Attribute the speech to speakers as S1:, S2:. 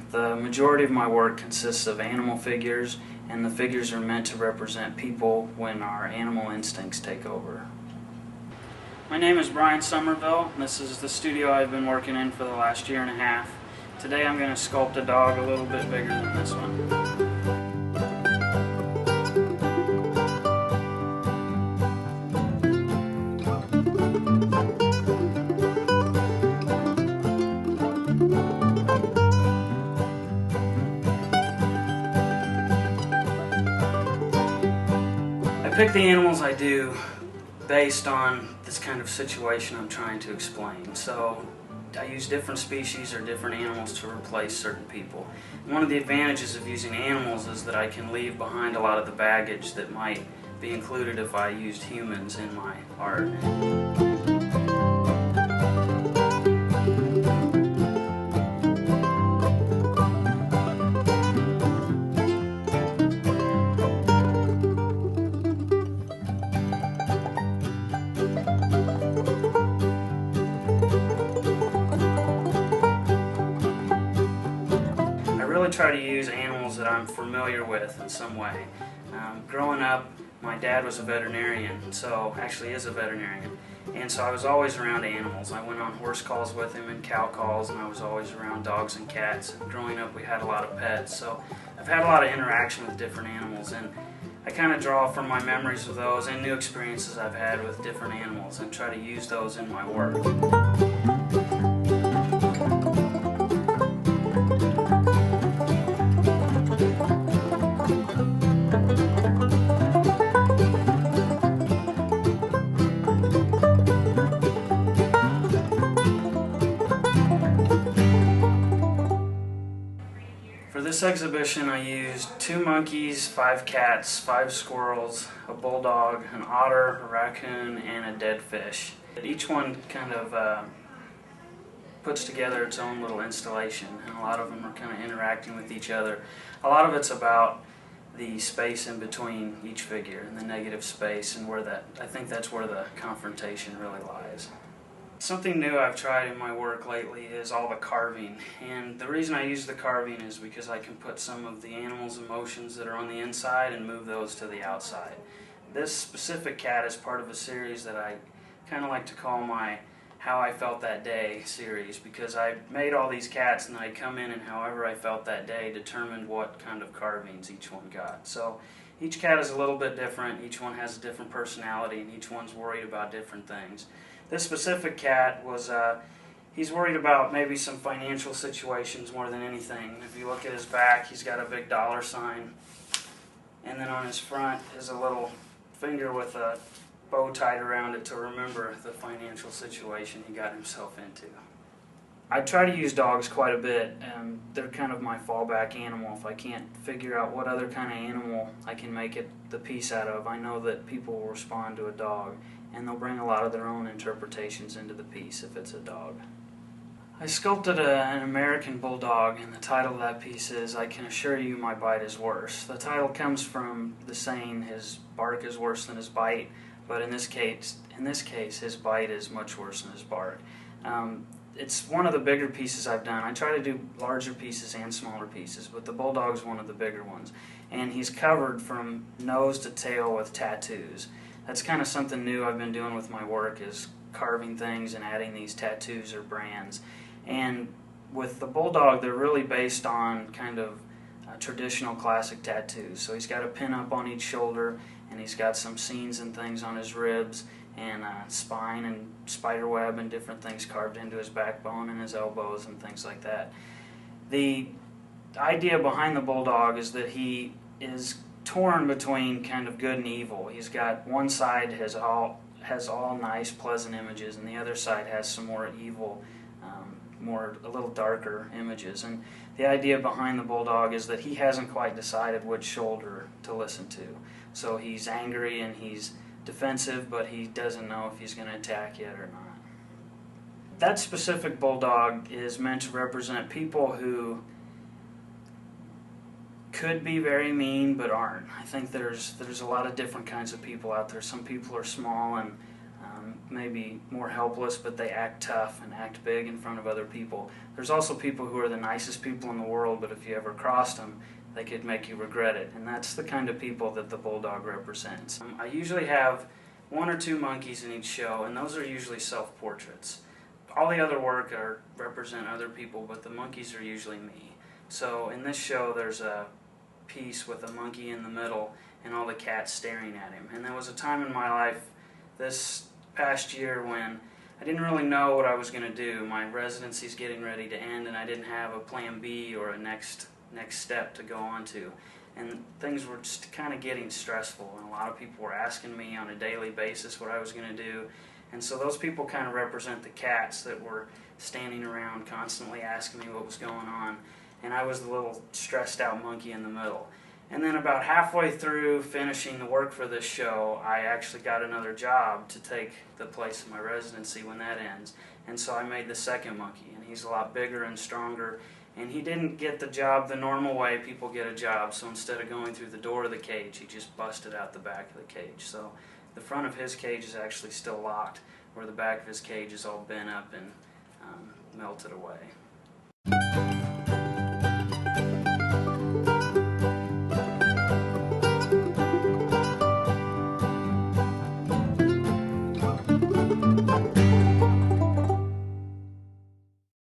S1: The majority of my work consists of animal figures, and the figures are meant to represent people when our animal instincts take over. My name is Brian Somerville. This is the studio I've been working in for the last year and a half. Today I'm going to sculpt a dog a little bit bigger than this one. I pick the animals I do based on this kind of situation I'm trying to explain. So I use different species or different animals to replace certain people. And one of the advantages of using animals is that I can leave behind a lot of the baggage that might be included if I used humans in my art. I try to use animals that I'm familiar with in some way. Growing up, my dad was a veterinarian, so actually is a veterinarian, and so I was always around animals. I went on horse calls with him and cow calls, and I was always around dogs and cats. And growing up, we had a lot of pets, so I've had a lot of interaction with different animals, and I kind of draw from my memories of those and new experiences I've had with different animals and try to use those in my work. For this exhibition I used 2 monkeys, 5 cats, 5 squirrels, a bulldog, an otter, a raccoon, and a dead fish. Each one kind of puts together its own little installation, and a lot of them are kind of interacting with each other. A lot of it's about the space in between each figure and the negative space, and I think that's where the confrontation really lies. Something new I've tried in my work lately is all the carving, and the reason I use the carving is because I can put some of the animal's emotions that are on the inside and move those to the outside. This specific cat is part of a series that I kind of like to call my How I Felt That Day series, because I made all these cats and I come in and however I felt that day determined what kind of carvings each one got. So each cat is a little bit different, each one has a different personality, and each one's worried about different things. This specific cat was, he's worried about maybe some financial situations more than anything. If you look at his back, he's got a big dollar sign, and then on his front is a little finger with a bow tied around it to remember the financial situation he got himself into. I try to use dogs quite a bit, and they're kind of my fallback animal. If I can't figure out what other kind of animal I can make it the piece out of, I know that people will respond to a dog, and they'll bring a lot of their own interpretations into the piece if it's a dog. I sculpted an American bulldog, and the title of that piece is I Can Assure You My Bite Is Worse. The title comes from the saying his bark is worse than his bite, but in this case his bite is much worse than his bark. It's one of the bigger pieces I've done. I try to do larger pieces and smaller pieces, but the bulldog's one of the bigger ones. And he's covered from nose to tail with tattoos. That's kind of something new I've been doing with my work, is carving things and adding these tattoos or brands. And with the bulldog, they're really based on kind of traditional classic tattoos. So he's got a pin up on each shoulder, and he's got some scenes and things on his ribs, and spine and spider web and different things carved into his backbone and his elbows and things like that. The idea behind the bulldog is that he is torn between kind of good and evil. He's got one side has all nice, pleasant images, and the other side has some more evil, a little darker images. And the idea behind the bulldog is that he hasn't quite decided which shoulder to listen to. So he's angry and he's defensive, but he doesn't know if he's going to attack yet or not. That specific bulldog is meant to represent people who could be very mean but aren't. I think there's a lot of different kinds of people out there. Some people are small and maybe more helpless, but they act tough and act big in front of other people. There's also people who are the nicest people in the world, but if you ever crossed them, they could make you regret it, and that's the kind of people that the bulldog represents. I usually have 1 or 2 monkeys in each show, and those are usually self-portraits. All the other work represent other people, but the monkeys are usually me. So in this show there's a piece with a monkey in the middle and all the cats staring at him. And there was a time in my life this past year when I didn't really know what I was going to do. My residency's getting ready to end and I didn't have a plan B or a next step to go on to. And things were just kind of getting stressful, and a lot of people were asking me on a daily basis what I was going to do. And so those people kind of represent the cats that were standing around constantly asking me what was going on. And I was the little stressed out monkey in the middle. And then about halfway through finishing the work for this show, I actually got another job to take the place of my residency when that ends. And so I made the second monkey, and he's a lot bigger and stronger. And he didn't get the job the normal way people get a job, so instead of going through the door of the cage, he just busted out the back of the cage. So the front of his cage is actually still locked, where the back of his cage is all bent up and melted away.